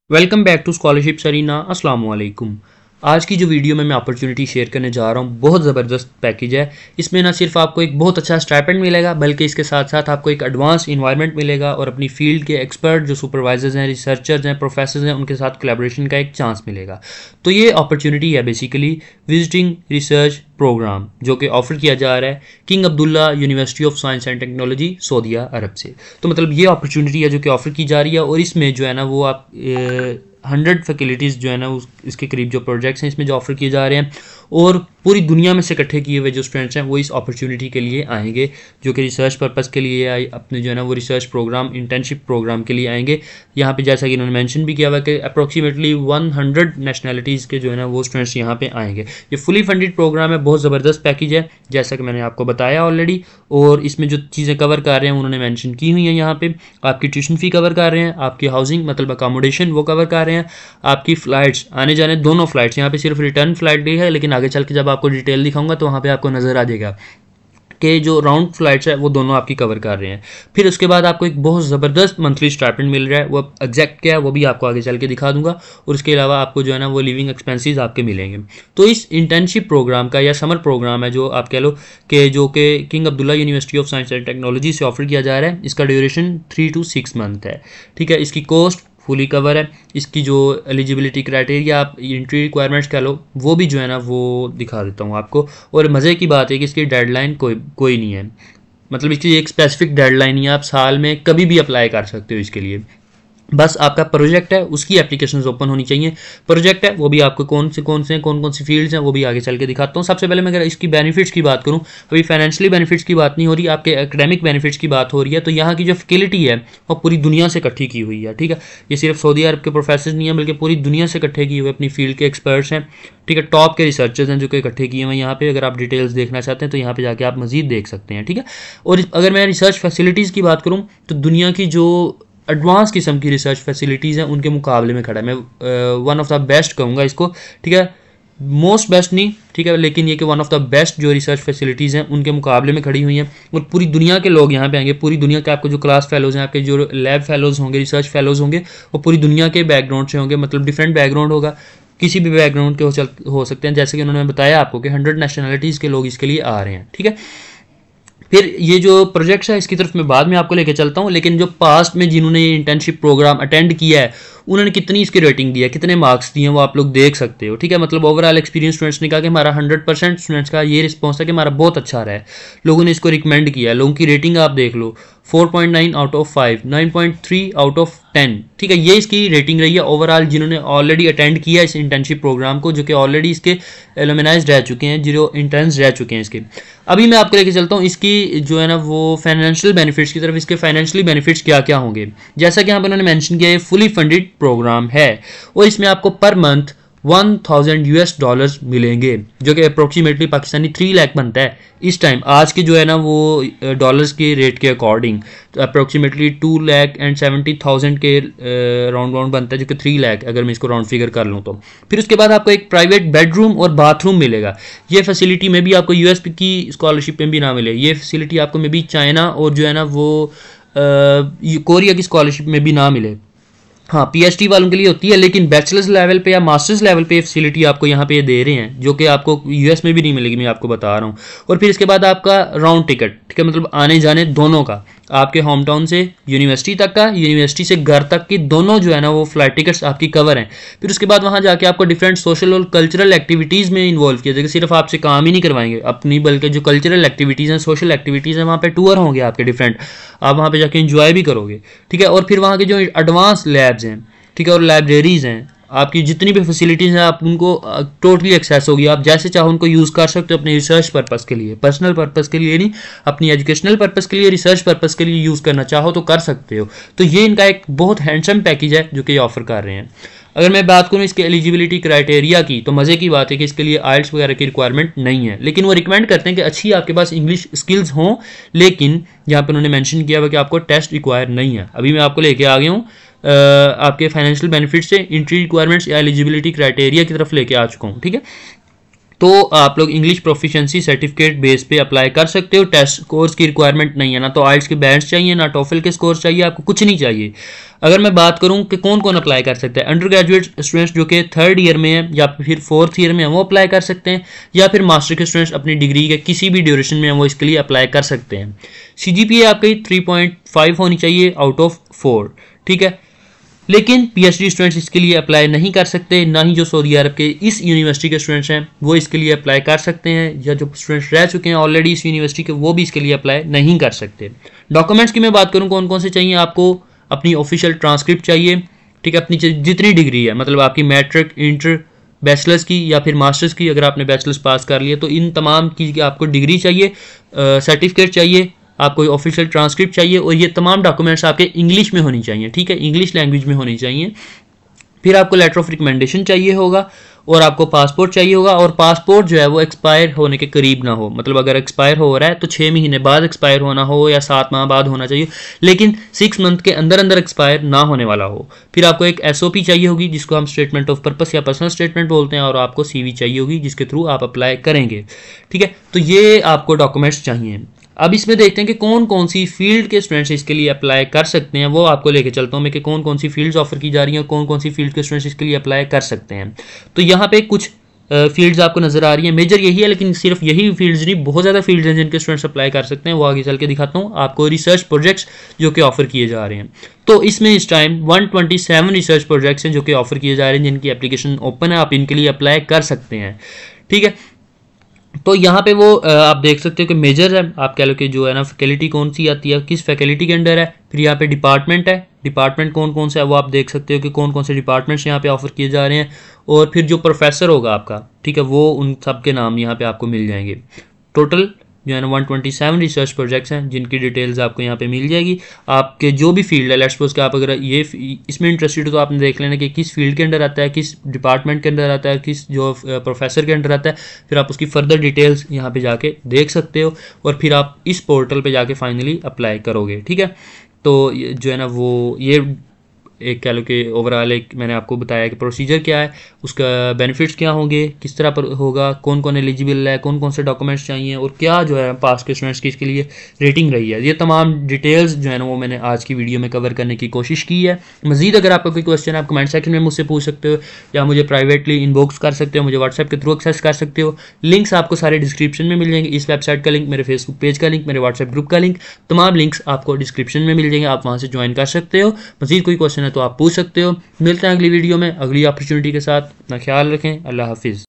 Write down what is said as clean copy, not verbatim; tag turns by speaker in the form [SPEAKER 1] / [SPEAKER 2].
[SPEAKER 1] Welcome back to scholarship Sarina. अस्सलाम वालेकुम। आज की जो वीडियो में मैं अपॉर्चुनिटी शेयर करने जा रहा हूँ बहुत ज़बरदस्त पैकेज है। इसमें ना सिर्फ आपको एक बहुत अच्छा स्टाइपेंड मिलेगा बल्कि इसके साथ साथ आपको एक एडवांस इन्वायरमेंट मिलेगा और अपनी फील्ड के एक्सपर्ट जो सुपरवाइजर्स हैं, रिसर्चर्स हैं, प्रोफेसर्स हैं, उनके साथ कोलैबोरेशन का एक चांस मिलेगा। तो ये अपॉर्चुनिटी है बेसिकली विजिटिंग रिसर्च प्रोग्राम जो कि ऑफर किया जा रहा है King Abdullah University of Science and Technology Saudi Arab से। तो मतलब ये अपॉर्चुनिटी है जो कि ऑफर की जा रही है और इसमें जो है ना वो आप 100 फैकल्टीज़ जो है ना इसके करीब जो प्रोजेक्ट्स हैं इसमें जो ऑफर किए जा रहे हैं और पूरी दुनिया में से इकट्ठे किए हुए जो स्टूडेंट्स हैं वो इस अपॉर्चुनिटी के लिए आएंगे जो कि रिसर्च पर्पज़ के लिए अपने जो है ना वो रिसर्च प्रोग्राम इंटर्नशिप प्रोग्राम के लिए आएंगे। यहाँ पे जैसा कि इन्होंने मेंशन भी किया हुआ कि अप्रोक्सीमेटली 100 नेशनलिटीज़ के जो है ना वो स्टूडेंट्स यहाँ पे आएंगे। ये फुली फंडेड प्रोग्राम है, बहुत ज़बरदस्त पैकेज है जैसा कि मैंने आपको बताया ऑलरेडी। और इसमें जो चीज़ें कवर कर रहे हैं उन्होंने मेंशन की हुई हैं। यहाँ पे आपकी ट्यूशन फ़ी कवर कर रहे हैं, आपकी हाउसिंग मतलब अकोमोडेशन वो कवर कर रहे हैं, आपकी फ़्लाइट्स आने जाने दोनों फ़्लाइट्स। यहाँ पे सिर्फ रिटर्न फ़्लाइट भी है लेकिन आगे चल के जब आपको डिटेल दिखाऊंगा तो वहाँ पे आपको नज़र आ जाएगा कि जो राउंड फ्लाइट्स है वो दोनों आपकी कवर कर रहे हैं। फिर उसके बाद आपको एक बहुत ज़बरदस्त मंथली स्टाइपेंड मिल रहा है, वो एग्जैक्ट क्या है वो भी आपको आगे चल के दिखा दूंगा। और उसके अलावा आपको जो है ना वो लिविंग एक्सपेंसेस आपके मिलेंगे। तो इस इंटर्नशिप प्रोग्राम का या समर प्रोग्राम है जो आप कह लो कि जो कि king Abdullah University of Science and technology से ऑफर किया जा रहा है, इसका ड्यूरेशन 3 to 6 मंथ है। ठीक है, इसकी कॉस्ट फुली कवर है। इसकी जो एलिजिबिलिटी क्राइटेरिया आप एंट्री रिक्वायरमेंट्स कह लो वो भी जो है ना वो दिखा देता हूँ आपको। और मज़े की बात है कि इसकी डेडलाइन कोई नहीं है, मतलब इसकी एक स्पेसिफिक डेडलाइन ही है, आप साल में कभी भी अप्लाई कर सकते हो इसके लिए। बस आपका प्रोजेक्ट है उसकी एप्लीकेशंस ओपन होनी चाहिए। प्रोजेक्ट है वो भी आपको कौन कौन सी फील्ड्स हैं वो भी आगे चल के दिखाता हूँ। सबसे पहले मैं अगर इसकी बेनिफिट्स की बात करूँ, अभी फाइनेंशियली बेनिफिट्स की बात नहीं हो रही, आपके एकेडमिक बेनिफिट्स की बात हो रही है। तो यहाँ की जो फैकल्टी है वो पूरी दुनिया से इकट्ठी की हुई है। ठीक है, ये सिर्फ सऊदी अरब के प्रोफेसर नहीं है बल्कि पूरी दुनिया से इकट्ठे किए हुए अपनी फील्ड के एक्सपर्ट्स हैं। ठीक है, टॉप के रिसर्चर्स हैं जो कि इकट्ठे किए हुए हैं यहाँ पे। अगर आप डिटेल्स देखना चाहते हैं तो यहाँ पे जाके आप मजीद देख सकते हैं। ठीक है, और अगर मैं रिसर्च फैसिलिटीज़ की बात करूँ तो दुनिया की जो एडवांस किस्म की रिसर्च फैसिलिटीज़ हैं उनके मुकाबले में खड़ा है। मैं वन ऑफ द बेस्ट कहूँगा इसको। ठीक है, मोस्ट बेस्ट नहीं, ठीक है, लेकिन ये कि वन ऑफ द बेस्ट जो रिसर्च फैसिलिटीज़ हैं उनके मुकाबले में खड़ी हुई हैं। और पूरी दुनिया के लोग यहाँ पे आएंगे, पूरी दुनिया के आपको जो क्लास फेलोज़ हैं, आपके जो लैब फेलोज़ होंगे, रिसर्च फेलोज़ होंगे, वो पूरी दुनिया के बैकग्राउंड से होंगे। मतलब डिफरेंट बैकग्राउंड होगा, किसी भी बैकग्राउंड के हो सकते हैं। जैसे कि उन्होंने बताया आपको कि 100 नेशनलिटीज़ के लोग इसके लिए आ रहे हैं। ठीक है, फिर ये जो प्रोजेक्ट्स है इसकी तरफ मैं बाद में आपको लेके चलता हूँ। लेकिन जो पास्ट में जिन्होंने ये इंटर्नशिप प्रोग्राम अटेंड किया है उन्होंने कितनी इसकी रेटिंग दी है, कितने मार्क्स दिए हैं वो आप लोग देख सकते हो। ठीक है, मतलब ओवरऑल एक्सपीरियंस स्टूडेंट्स ने कहा कि हमारा 100% स्टूडेंट्स का ये रिस्पॉन्स था कि हमारा बहुत अच्छा रहा है, लोगों ने इसको रिकमेंड किया है। लोगों की रेटिंग आप देख लो 4.9 आउट ऑफ 5, 9.3 आउट ऑफ 10। ठीक है, ये इसकी रेटिंग रही है ओवरऑल जिन्होंने ऑलरेडी अटेंड किया इस इंटर्नशिप प्रोग्राम को, जो कि ऑलरेडी इसके एलुमनाइज रह चुके हैं, जो इंटर्न्स रह चुके हैं इसके। अभी मैं आपको लेके चलता हूँ इसकी जो है ना वो फाइनेंशियल बेनिफिट्स की तरफ। इसके फाइनेंशियली बेनिफिट्स क्या क्या होंगे, जैसा कि यहाँ पर उन्होंने मेंशन किया है फुली फंडेड प्रोग्राम है और इसमें आपको पर मंथ $1000 मिलेंगे जो कि अप्रोक्सीमेटली पाकिस्तानी 3 लाख बनता है इस टाइम। आज के जो है ना वो डॉलर्स के रेट के अकॉर्डिंग तो अप्रोक्सीमेटली 2,70,000 के राउंड बनता है, जो कि 3 लाख अगर मैं इसको राउंड फिगर कर लूँ तो। फिर उसके बाद आपको एक प्राइवेट बेडरूम और बाथरूम मिलेगा। ये फैसिलिटी में भी आपको यूएस की स्कॉलरशिप में भी ना मिले, ये फैसिलिटी आपको में भी चाइना और जो है ना वो कोरिया की स्कॉलरशिप में भी ना मिले। हाँ, पीएचडी वालों के लिए होती है, लेकिन बैचलर्स लेवल पे या मास्टर्स लेवल पे फैसिलिटी आपको यहाँ पे दे रहे हैं जो कि आपको यूएस में भी नहीं मिलेगी, मैं आपको बता रहा हूँ। और फिर इसके बाद आपका राउंड टिकट, ठीक है, मतलब आने जाने दोनों का, आपके होम टाउन से यूनिवर्सिटी तक का, यूनिवर्सिटी से घर तक की दोनों जो है ना वो फ्लाइट टिकट्स आपकी कवर हैं। फिर उसके बाद वहाँ जाके आपको डिफरेंट सोशल और कल्चरल एक्टिविटीज़ में इन्वॉल्व किया जाएगा। सिर्फ आपसे काम ही नहीं करवाएंगे अपनी, बल्कि जो कल्चरल एक्टिविटीज़ हैं, सोशल एक्टिविटीज़ हैं, वहाँ पे टूर होंगे आपके डिफरेंट, आप वहाँ पे जाके इंजॉय भी करोगे। ठीक है, और फिर वहाँ के जो एडवांस लैब्स हैं, ठीक है, और लाइब्रेरीज़ हैं, आपकी जितनी भी फैसिलिटीज़ हैं आप उनको टोटली एक्सेस होगी। आप जैसे चाहो उनको यूज़ कर सकते हो अपने रिसर्च पर्पज़ के लिए, पर्सनल पर्पज़ के लिए नहीं, अपनी एजुकेशनल पर्पज़ के लिए, रिसर्च पर्पज़ के लिए यूज़ करना चाहो तो कर सकते हो। तो ये इनका एक बहुत हैंडसम पैकेज है जो कि ये ऑफर कर रहे हैं। अगर मैं बात करूँ इसके एलिजिबिलिटी क्राइटेरिया की तो मज़े की बात है कि इसके लिए आइल्स वगैरह की रिक्वायरमेंट नहीं है, लेकिन वो रिकमेंड करते हैं कि अच्छी आपके पास इंग्लिश स्किल्स हों। लेकिन यहाँ पर उन्होंने मेंशन किया हुआ कि आपको टेस्ट रिक्वायर नहीं है। अभी मैं आपको लेके आ गया हूँ आपके फाइनेंशियल बेनिफिट से एंट्री रिक्वायरमेंट्स या एलिजिबिलिटी क्राइटेरिया की तरफ लेके आ चुका हूँ। ठीक है, तो आप लोग इंग्लिश प्रोफिशिएंसी सर्टिफिकेट बेस पे अप्लाई कर सकते हो। टेस्ट कोर्स की रिक्वायरमेंट नहीं है, ना तो आइल्स के बैंड्स चाहिए, ना टोफल के स्कोर चाहिए, आपको कुछ नहीं चाहिए। अगर मैं बात करूं कि कौन कौन अप्लाई कर सकता है, अंडर ग्रेजुएट स्टूडेंट्स जो कि 3rd ईयर में है या फिर 4th ईयर में है वो अप्लाई कर सकते हैं, या फिर मास्टर के स्टूडेंट्स अपनी डिग्री के किसी भी ड्यूरेशन में है वो इसके लिए अप्लाई कर सकते हैं। CGPA आपकी 3.5 होनी चाहिए आउट ऑफ 4, ठीक है। लेकिन PhD स्टूडेंट्स इसके लिए अप्लाई नहीं कर सकते, ना ही जो सऊदी अरब के इस यूनिवर्सिटी के स्टूडेंट्स हैं वो इसके लिए अप्लाई कर सकते हैं, या जो स्टूडेंट्स रह चुके हैं ऑलरेडी इस यूनिवर्सिटी के वो भी इसके लिए अप्लाई नहीं कर सकते। डॉक्यूमेंट्स की मैं बात करूं कौन कौन से चाहिए, आपको अपनी ऑफिशियल ट्रांसक्रिप्ट चाहिए, ठीक है, अपनी जितनी डिग्री है, मतलब आपकी मैट्रिक, इंटर, बैचलर्स की या फिर मास्टर्स की, अगर आपने बैचलर्स पास कर लिया तो इन तमाम की आपको डिग्री चाहिए, सर्टिफिकेट चाहिए, आपको ऑफिशियल ट्रांसक्रिप्ट चाहिए, और ये तमाम डॉक्यूमेंट्स आपके इंग्लिश में होनी चाहिए, ठीक है, इंग्लिश लैंग्वेज में होनी चाहिए। फिर आपको लेटर ऑफ रिकमेंडेशन चाहिए होगा, और आपको पासपोर्ट चाहिए होगा, और पासपोर्ट जो है वो एक्सपायर होने के करीब ना हो, मतलब अगर एक्सपायर हो रहा है तो 6 महीने बाद एक्सपायर होना हो या 7 माह बाद होना चाहिए, लेकिन 6 मंथ के अंदर अंदर एक्सपायर ना होने वाला हो। फिर आपको एक SOP चाहिए होगी जिसको हम स्टेटमेंट ऑफ पर्पस या पर्सनल स्टेटमेंट बोलते हैं, और आपको CV चाहिए होगी जिसके थ्रू आप अप्लाई करेंगे, ठीक है। तो ये आपको डॉक्यूमेंट्स चाहिए। अब इसमें देखते हैं कि कौन कौन सी फील्ड के स्टूडेंट्स इसके लिए अप्लाई कर सकते हैं, वो आपको लेके चलता हूँ मैं कि कौन कौन सी फील्ड्स ऑफर की जा रही हैं, कौन कौन सी फील्ड के स्टूडेंट्स इसके लिए अप्लाई कर सकते हैं। तो यहाँ पे कुछ फील्ड्स आपको नजर आ रही हैं, मेजर यही है, लेकिन सिर्फ यही फील्ड्स नहीं, बहुत ज़्यादा फील्ड्स हैं जिनके स्टूडेंट्स अप्लाई कर सकते हैं, वो आगे चल के दिखाता हूँ आपको। रिसर्च प्रोजेक्ट्स जो कि ऑफर किए जा रहे हैं, तो इसमें इस टाइम 127 रिसर्च प्रोजेक्ट्स हैं जो कि ऑफर किए जा रहे हैं, जिनकी एप्लीकेशन ओपन है, आप इनके लिए अप्लाई कर सकते हैं, ठीक है। तो यहाँ पे वो आप देख सकते हो कि मेजर है, आप कह लो कि जो है ना फैकल्टी कौन सी आती है, किस फैकल्टी के अंडर है। फिर यहाँ पे डिपार्टमेंट है, डिपार्टमेंट कौन कौन सा है वो आप देख सकते हो कि कौन कौन से डिपार्टमेंट्स यहाँ पे ऑफर किए जा रहे हैं, और फिर जो प्रोफेसर होगा आपका, ठीक है, वो उन सब के नाम यहाँ पे आपको मिल जाएंगे। टोटल जो है ना 127 रिसर्च प्रोजेक्ट्स हैं जिनकी डिटेल्स आपको यहाँ पे मिल जाएगी। आपके जो भी फील्ड है, लेट्स सपोज कि आप अगर ये इसमें इंटरेस्टेड हो तो आपने देख लेना कि किस फील्ड के अंदर आता है, किस डिपार्टमेंट के अंदर आता है, किस जो प्रोफेसर के अंदर आता है, फिर आप उसकी फर्दर डिटेल्स यहाँ पे जाके देख सकते हो, और फिर आप इस पोर्टल पे जाके फाइनली अप्लाई करोगे, ठीक है। तो जो है ना वो ये एक कह लो कि ओवरऑल एक मैंने आपको बताया कि प्रोसीजर क्या है, उसका बेनिफिट्स क्या होंगे, किस तरह पर होगा, कौन कौन एलिजिबल है, कौन कौन से डॉक्यूमेंट्स चाहिए, और क्या जो है पास के स्टूडेंट्स की इसके लिए रेटिंग रही है। ये तमाम डिटेल्स जो है ना वो मैंने आज की वीडियो में कवर करने की कोशिश की है। मजीद अगर आपका कोई क्वेश्चन आप कमेंट सेक्शन में मुझसे पूछ सकते हो, या मुझे प्राइवेटली इनबॉक्स कर सकते हो, मुझे व्हाट्सएप के थ्रू एक्सेस कर सकते हो। लिंक्स आपको सारे डिस्क्रिप्शन में मिल जाएंगे, इस वेबसाइट का लिंक, मेरे फेसबुक पेज का लिंक, मेरे व्हाट्सएप ग्रुप का लिंक, तमाम लिंक्स आपको डिस्क्रिप्शन में मिल जाएंगे, आप वहाँ से ज्वाइन कर सकते हो। मजीद कोई क्वेश्चन है तो आप पूछ सकते हो। मिलते हैं अगली वीडियो में अगली अपॉर्चुनिटी के साथ। अपना ख्याल रखें। अल्लाह हाफिज़।